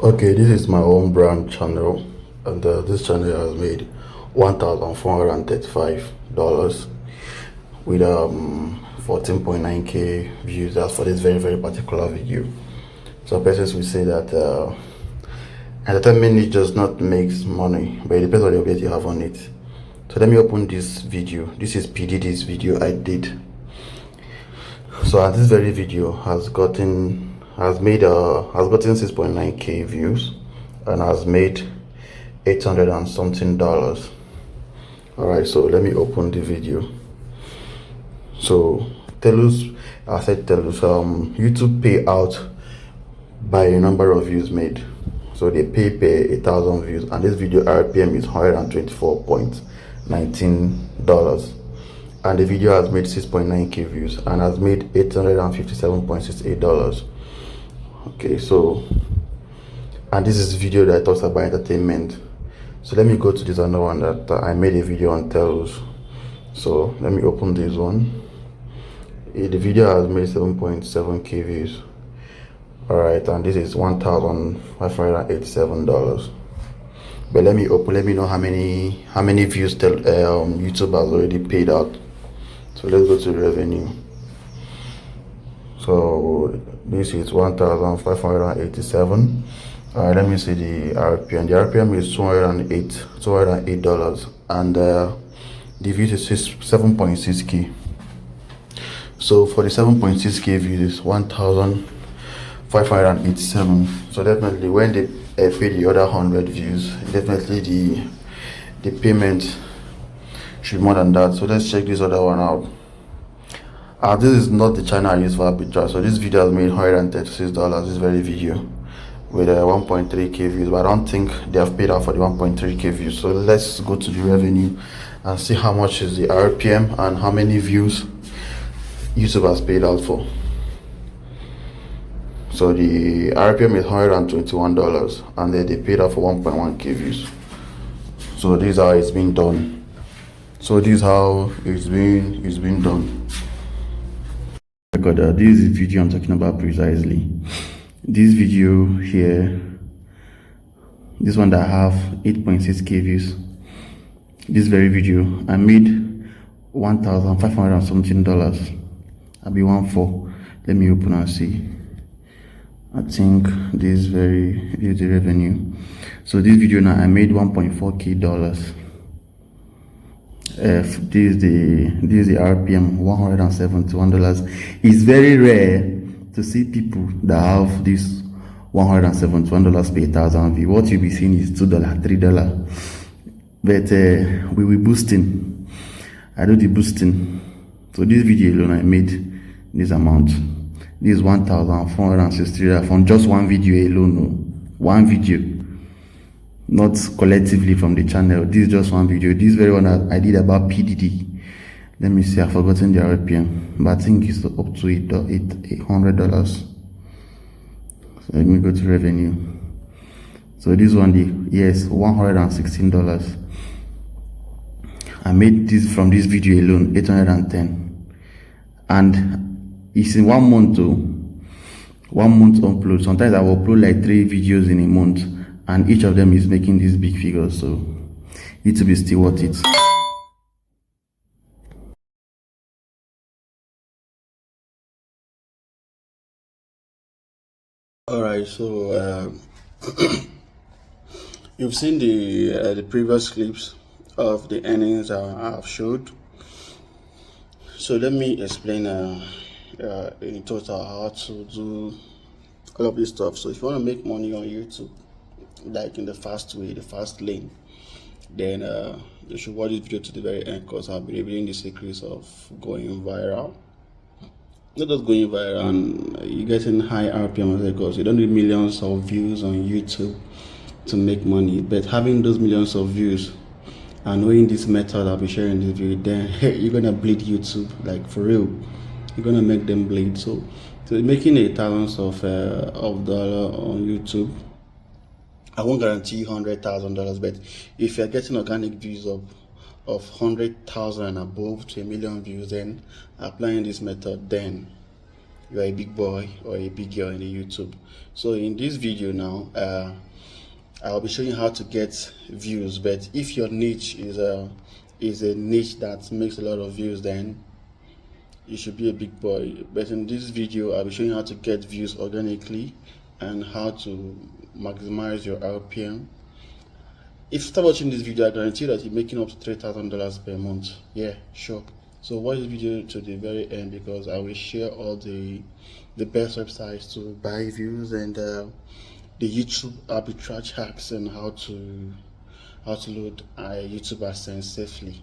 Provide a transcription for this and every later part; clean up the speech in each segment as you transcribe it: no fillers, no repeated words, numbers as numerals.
Okay, this is my own brand channel, and this channel has made $1,435 with 14.9k views. That's for this very particular video. Some persons will say that entertainment does not make money, but it depends on the object you have on it. So let me open this video. This is PDD's video I did. So this very video has gotten 6.9k views and has made 800 and something dollars. All right, so let me open the video. So YouTube pay out by a number of views made. So they pay per 1,000 views, and this video RPM is $124.19, and the video has made 6.9k views and has made $857.68. Okay, so, and this is a video that talks about entertainment. So let me go to this other one that I made a video on Telus. So let me open this one. The video has made 7.7k views. All right, and this is $1,587. But let me know how many views YouTube has already paid out. So let's go to revenue. So this is 1,587. Let me see the RPM. The RPM is $208, and the views is 7.6k. So for the 7.6k views is 1,587. So definitely when they pay the other 100 views, definitely the payment should be more than that. So let's check this other one out. This is not the channel I use for Arbitrage. So this video has made $136. This very video with 1.3k views, but I don't think they have paid out for the 1.3k views. So let's go to the revenue and see how much is the RPM and how many views YouTube has paid out for. So the RPM is $121, and then they paid out for 1.1k views. So this is how it's been done. So this is how it's been done. This is the video I'm talking about precisely. This video here, this one that I have 8.6k views, this very video I made $1,500 something. I'll be 1.4. Let me open and see. I think this is the revenue. So this video now I made $1.4k dollars. This is the RPM, $171. It's very rare to see people that have this $171 per 1,000 views. What you'll be seeing is $2, $3. But we will boosting. I do the boosting. So this video alone I made this amount. This is $1,463 from just one video alone. No. One video, not collectively from the channel. This is just one video. This very one I did about PDD. Let me see, I've forgotten the RPM, but I think it's up to $800. So let me go to revenue. So this one, $116. I made this from this video alone, 810, and it's in 1 month too. 1 month upload. Sometimes I will upload like 3 videos in a month, and each of them is making these big figures. So YouTube is still worth it. All right, so you've seen the previous clips of the earnings I've showed. So let me explain in total how to do all of this stuff. So if you want to make money on YouTube, like in the fast way, the fast lane, then you should watch this video to the very end, because I'll be revealing the secrets of going viral. Not just going viral and you're getting high RPM, because you don't need millions of views on YouTube to make money, but having those millions of views and knowing this method I'll be sharing this video, then you're gonna bleed YouTube, like for real. You're gonna make them bleed. So making thousands of dollars on YouTube, I won't guarantee you $100,000, but if you're getting organic views of 100,000 and above to 1 million views, then applying this method, then you are a big boy or a big girl in the YouTube. So in this video now, I'll be showing you how to get views. But if your niche is a niche that makes a lot of views, then you should be a big boy. But in this video, I'll be showing you how to get views organically and how to maximize your RPM. If you start watching this video, I guarantee that you're making up to $3,000 per month. Yeah, sure. So watch the video to the very end, because I will share all the best websites to buy views and the YouTube arbitrage hacks and how to load YouTube Adsense safely.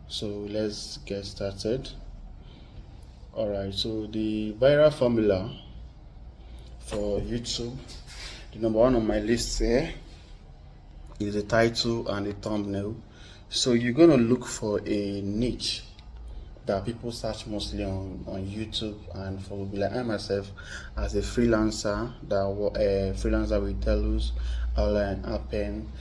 So let's get started. Alright, so the viral formula for YouTube, the number one on my list here is the title and the thumbnail. So you're going to look for a niche that people search mostly on YouTube, and for like I myself as a freelancer freelancer with Telus, Outline, Appen,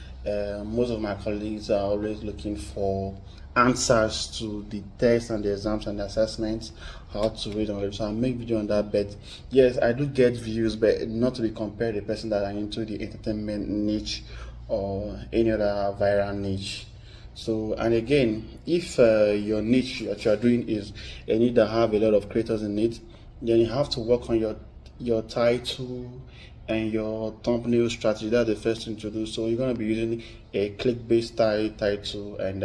most of my colleagues are always looking for answers to the tests and the exams and the assessments, how to read on it. So I make video on that. But yes, I do get views, but not to be compared to the person that are into the entertainment niche or any other viral niche. So, and again, if your niche that you are doing is a niche that have a lot of creators in it, then you have to work on your title and your thumbnail strategy. That's the first thing to do. So you're going to be using a click-based title and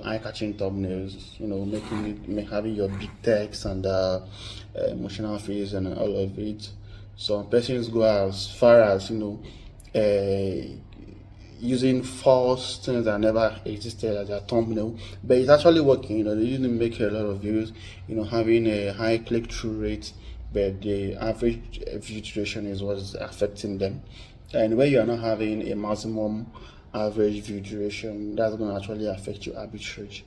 eye-catching thumbnails, having your big text and emotional face and all of it. Some persons go as far as using false things that never existed as a thumbnail, but it's actually working. They usually make a lot of views, having a high click-through rate, but the average view duration is what's affecting them. And when you are not having a maximum average view duration, that's going to actually affect your arbitrage.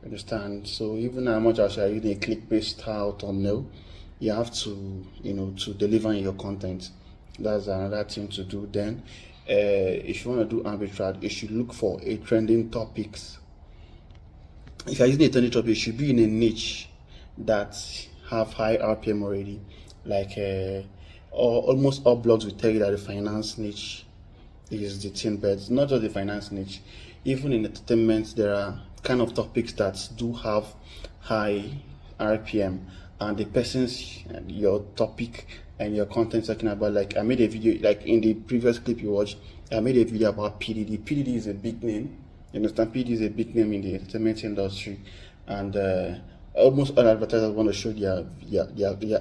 You understand? So even how much as you are using a click-based style thumbnail, you have to to deliver in your content. That's another thing to do. Then if you want to do arbitrage, you should look for a trending topics. If you're using a trending topic, you should be in a niche that have high RPM already. Like almost all blogs will tell you that the finance niche is the thing, but it's not just the finance niche. Even in entertainment, there are kind of topics that do have high RPM, and the person's your topic and your content talking about, like I made a video, like in the previous clip you watched, I made a video about PDD. PDD is a big name. You understand? PDD is a big name in the entertainment industry, and almost all advertisers want to show their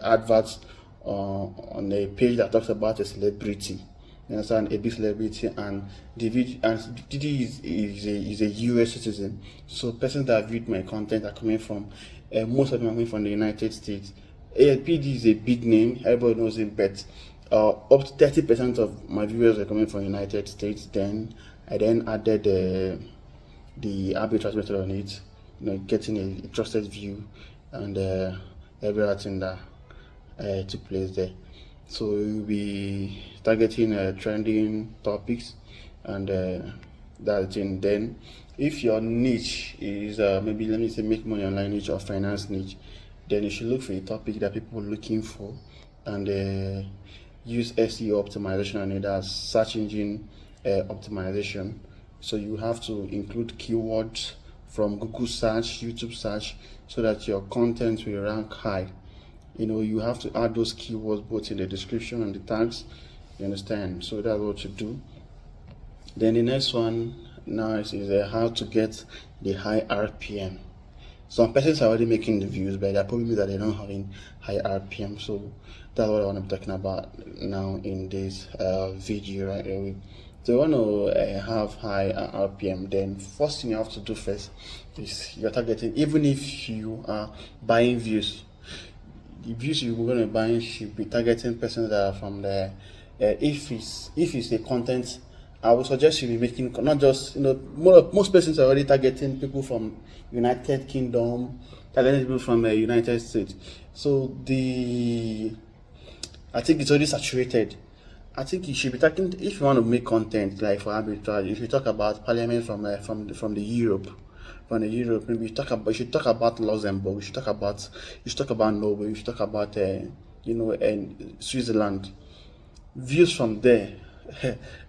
adverts on a page that talks about a celebrity. You understand? A big celebrity, and PDD is a US citizen. So persons that viewed my content are coming from most of them are coming from the United States. PD is a big name, everybody knows it, but up to 30% of my viewers are coming from the United States. Then I added the arbitrage method on it, getting a trusted view and everything that took place there. So you'll be targeting trending topics and that thing. Then if your niche is maybe, let me say, make money online niche or finance niche, then you should look for a topic that people are looking for and use SEO optimization on it, as search engine optimization. So you have to include keywords from Google search, YouTube search, so that your content will rank high. You have to add those keywords both in the description and the tags. You understand? So that's what you do. Then the next one now is how to get the high RPM. Some persons are already making the views, but they're probably that they're not having high RPM. So that's what I want to be talking about now in this video right away. So you want to have high RPM, then first thing you have to do first is you're targeting. Even if you are buying views, the views you're going to buy should be targeting persons that are from there. If it's a content, I would suggest you be making not just most persons are already targeting people from United Kingdom, targeting people from United States. So I think it's already saturated. I think you should be talking, if you want to make content like for arbitrage, you should talk about parliament from the Europe, from the Europe, maybe you should talk about Luxembourg, you should talk about Norway, you should talk about and Switzerland. Views from there,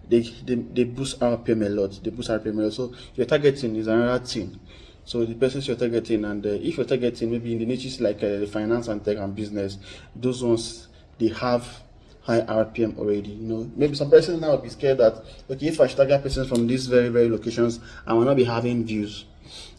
they boost RPM a lot. They boost RPM a lot. So your targeting is another thing. So the persons you're targeting, and if you're targeting maybe in the niches like finance and tech and business, those ones they have high RPM already. Maybe some person now will be scared that okay, if I should target persons from these very very locations, I will not be having views.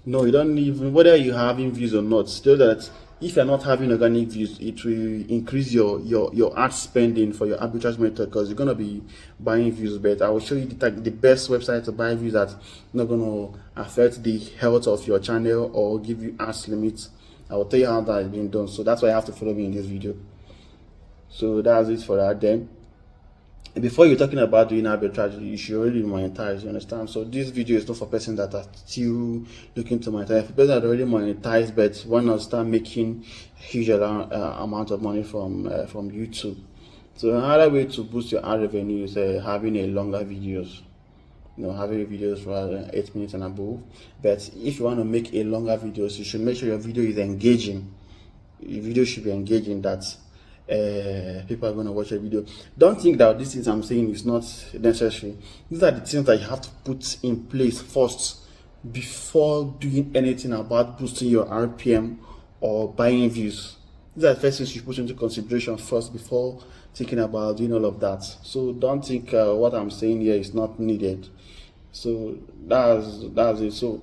No, you don't even whether you're having views or not. Still, that if you're not having organic views, it will increase your ad spending for your arbitrage method, because you're gonna be buying views. But I will show you the best website to buy views that's not gonna affect the health of your channel or give you ads limits. I will tell you how that is being done. So that's why you have to follow me in this video. So that's it for that. Then before you're talking about doing arbitrage, you should already monetize, you understand? So this video is not for persons that are still looking to monetize. For persons that already monetized but want to start making huge amount of money from YouTube. So another way to boost your ad revenue is having a longer videos. Having videos for 8 minutes and above. But if you want to make a longer videos, you should make sure your video is engaging. Your video should be engaging, that people are going to watch your video. Don't think that these things I'm saying is not necessary. These are the things that you have to put in place first before doing anything about boosting your RPM or buying views. These are the first things you put into consideration first before thinking about doing all of that. So don't think what I'm saying here is not needed. So that's it. So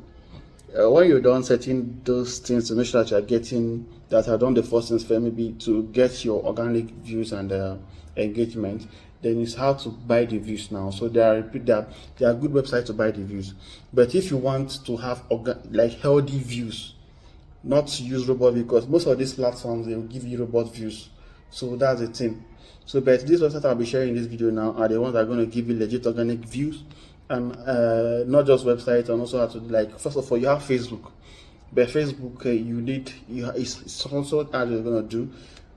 when you're done setting those things to make sure that you're done the first things for maybe to get your organic views and engagement, then it's how to buy the views now. So there are good websites to buy the views. But if you want to have healthy views, not to use robot, because most of these platforms they will give you robot views. So that's the thing. So but these websites I'll be sharing in this video now are the ones that are going to give you legit organic views. And not just websites, and also how to first of all, you have Facebook. But Facebook, it's also how you're gonna do.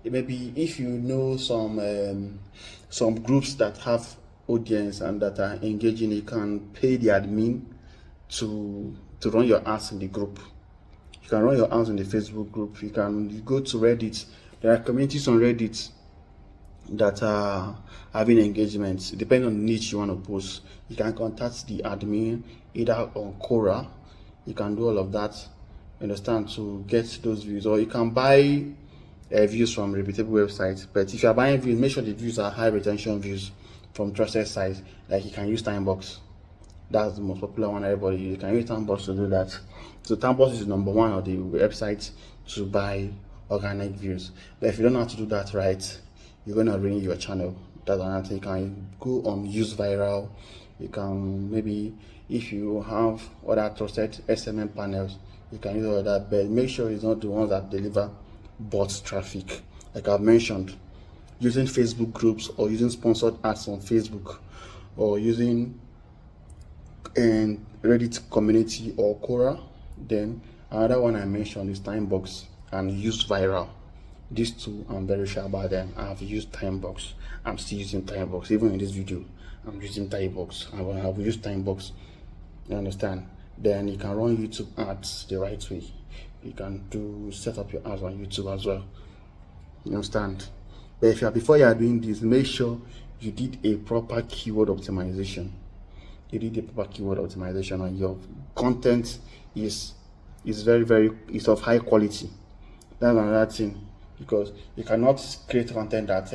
Maybe if you know some groups that have audience and that are engaging, you can pay the admin to run your ads in the group. You can run your ads in the Facebook group. You go to Reddit. There are communities on Reddit that are having engagements. Depending on the niche you want to post, you can contact the admin either on Quora. You can do all of that, understand, to get those views, or you can buy views from reputable websites. But if you are buying views, make sure the views are high retention views from trusted sites. Like you can use Timebox. That's the most popular one everybody uses. You can use Timebox to do that. So Timebox is the number one of the websites to buy organic views. But if you don't know how to do that right, you're gonna ruin your channel. That's another thing. You can go on Use Viral. You can maybe, if you have other trusted SMM panels, you can use all that, but make sure it's not the ones that deliver bot traffic. Like I've mentioned, using Facebook groups or using sponsored ads on Facebook, or using Reddit community or Quora. Then another one I mentioned is Timebox and Use Viral. These two, I'm very sure about them. I've used Timebox. I'm still using Timebox. Even in this video, I'm using Timebox. I have used Timebox. You understand? Then you can run YouTube ads the right way. You can set up your ads on YouTube as well. You understand? But before you are doing this, make sure you did a proper keyword optimization. You did a proper keyword optimization, and your content is it's of high quality. That's another thing, because you cannot create content that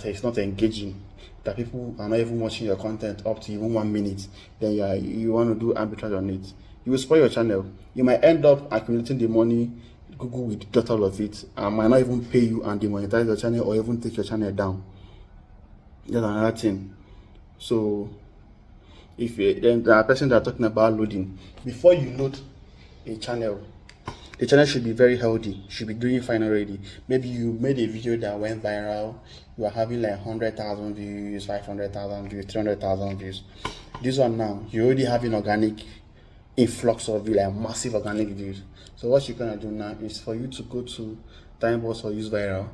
is not engaging, that people are not even watching your content up to even 1 minute. Then you want to do arbitrage on it, you will spoil your channel. You might end up accumulating the money. Google will deduct all of it and might not even pay you and demonetize your channel, or even take your channel down. That's another thing. So then there are persons that are talking about loading. Before you load a channel, the channel should be very healthy, should be doing fine already. Maybe you made a video that went viral, you are having like 100,000 views, 500,000 views, 300,000 views. This one now, you're already having organic influx of views, like massive organic views. So what you're gonna do now is for you to go to Timebox or Use Viral.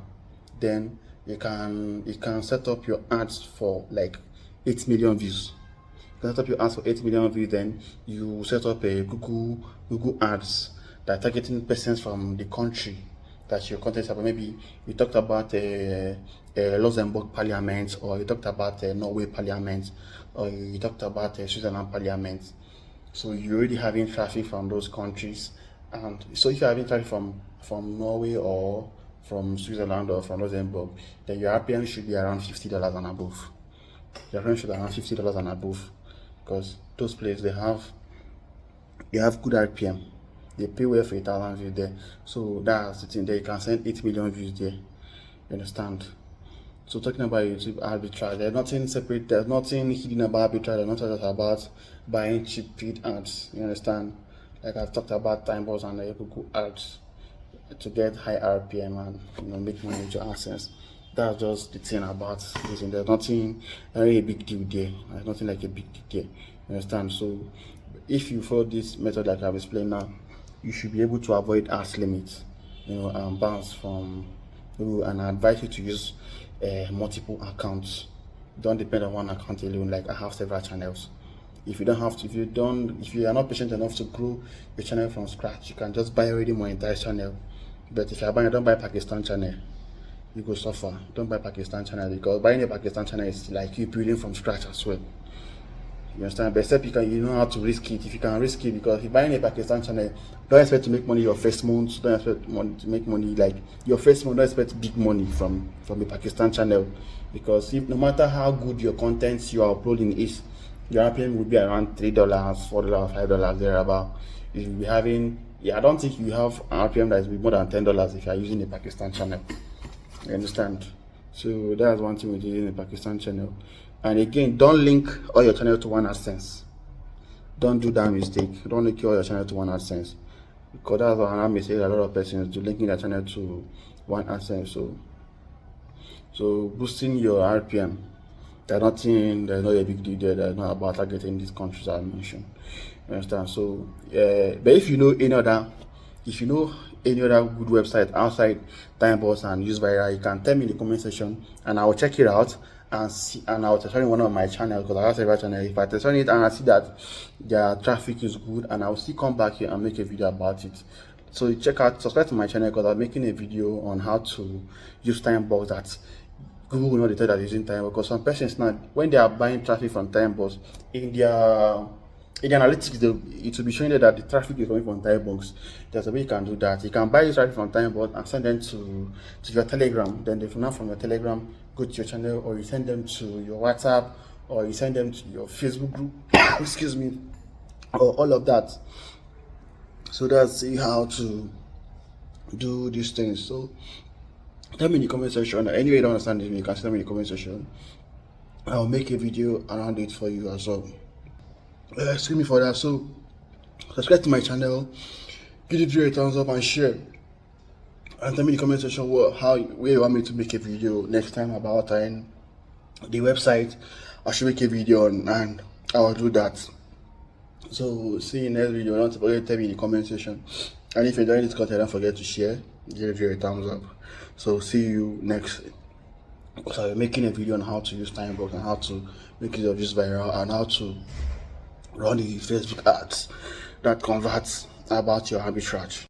Then you can set up your ads for like 8 million views. After you ask for 8 million views, then you set up a Google ads that are targeting persons from the country that your content is about. Maybe you talked about Luxembourg Parliament, or you talked about Norway Parliament, or you talked about Switzerland Parliament. So you're already having traffic from those countries, and so if you're having traffic from Norway or from Switzerland or from Luxembourg, then your RPM should be around $50 and above. Your RPM should be around $50 and above, because those places they have good RPM. They pay well for 1,000 views there. So that's the thing there. You can send 8 million views there. You understand? So talking about YouTube arbitrage, there's nothing separate, there's nothing hidden about arbitrage, there's nothing just about buying cheap paid ads. You understand? Like I've talked about time bots and Google ads to get high RPM and make money to Adsense. That's just the thing about this. There's nothing really a big deal there. There's nothing like a big deal there. You understand? So if you follow this method like I've explained now, you should be able to avoid ads limits, and bans from Google. And I advise you to use multiple accounts. Don't depend on one account alone. Like I have several channels. If you are not patient enough to grow your channel from scratch, you can just buy already monetized channel. But if you're buying, don't buy Pakistan channel. You go suffer. Don't buy Pakistan channel, because buying a Pakistan channel is like you building from scratch as well. You understand? But except you know how to risk it. If you can risk it, because if you're buying a Pakistan channel, don't expect to make money your first month. Don't expect to make money like your first month. Don't expect big money from a Pakistan channel, because no matter how good your content you are uploading is, your RPM will be around $3, $4, $5 thereabout. You will be having, I don't think you have an RPM that is more than $10 if you are using a Pakistan channel. You understand? So that's one thing with using a Pakistan channel. And again, don't link all your channel to one Adsense. Don't do that mistake. Don't link all your channel to one Adsense, because that's another mistake a lot of persons do, linking their channel to one Adsense. So boosting your RPM, there's not a big deal there. There's not about targeting these countries I mentioned. You understand? So but if you know any other good website outside time bots and use viral, you can tell me in the comment section and I will check it out and I'll test on one of my channels, because I have several channels. If I test on it and I see that their traffic is good, and I'll still come back here and make a video about it. So subscribe to my channel, because I'm making a video on how to use time bots that Google will not detect that using time bots. Because some persons now, when they are buying traffic from time bots, in the analytics, it will be showing that the traffic is coming from time bots. There's a way you can do that. You can buy this traffic from time bots and send them to your Telegram. Then if not from your Telegram, go to your channel, or you send them to your WhatsApp, or you send them to your Facebook group. Excuse me, or all of that. So that's how to do these things. So tell me in the comment section. Anyway, you don't understand this, you can tell me in the comment section. I'll make a video around it for you as well. Excuse me for that. So subscribe to my channel, give the video a thumbs up and share, and tell me in the comment section where you want me to make a video next time about the website I should make a video on, and I will do that. So see you in the next video. Don't forget to tell me in the comment section, and if you enjoyed this content, don't forget to share, give the video a thumbs up. So see you next. So I'm making a video on how to use time bots and how to make use of this viral, and how to run the Facebook ads that converts about your arbitrage.